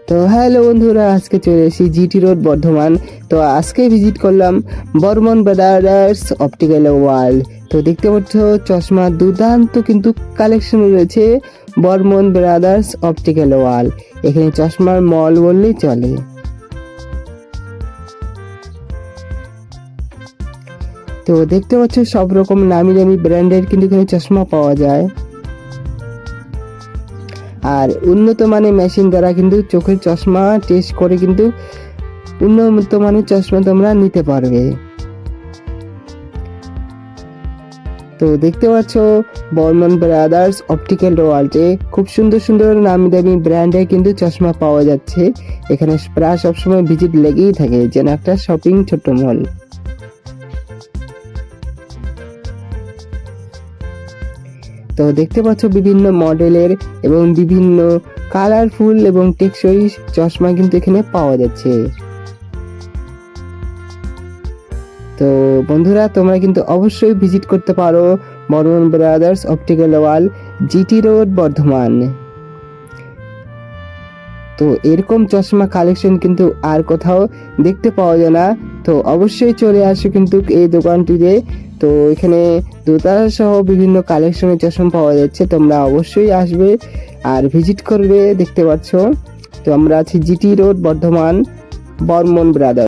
তো হ্যালো বন্ধুরা, আজকে চলে এসেছি জিটি রোড বর্ধমান। তো আজকে ভিজিট করলাম বর্মন ব্রাদার্স অপটিক্যাল ওয়ার্ল্ড। তো দেখতে পাচ্ছ চশমা দুর্দান্ত কিন্তু কালেকশন রয়েছে বর্মন ব্রাদার্স অপটিক্যাল ওয়ার্ল্ড। এখানে চশমার মল বললেই চলে। তো দেখতে পাচ্ছ সব রকম নামি দামি ব্র্যান্ডের কিন্তু এখানে চশমা পাওয়া যায়, আর উন্নত মানের মেশিন দ্বারা কিন্তু চোখের চশমা টেস্ট করে কিন্তু উন্নত মানের চশমা তোমরা নিতে পারবে। তো দেখতে পাচ্ছ বর্মন ব্রাদার্স অপটিক্যাল ওয়ার্ল্ডে খুব সুন্দর সুন্দর নামি দামি ব্র্যান্ডের কিন্তু চশমা পাওয়া যাচ্ছে। এখানে প্রায় সবসময় ভিজিট লেগেই থাকে, যেন একটা শপিং ছোট মল। তো দেখতে পাচ্ছ বিভিন্ন মডেলের এবং বিভিন্ন কালারফুল এবং টেকসই চশমা কিন্তু এখানে পাওয়া যাচ্ছে। তো বন্ধুরা, তোমরা কিন্তু অবশ্যই ভিজিট করতে পারো Barman brothers optical world, GT road Bardhaman. তো এরকম চশমা কালেকশন কিন্তু আর কোথাও দেখতে পাওয়া যায় না। তো অবশ্যই চলে আসো কিন্তু এই দোকানটিতে। তো এখানে দোতলা সহ বিভিন্ন কালেকশনের চশমা পাওয়া যাচ্ছে, তোমরা অবশ্যই আসবে আর ভিজিট করবে। দেখতে পাচ্ছ তো আমরা আছি GT road Bardhaman, Barman brothers.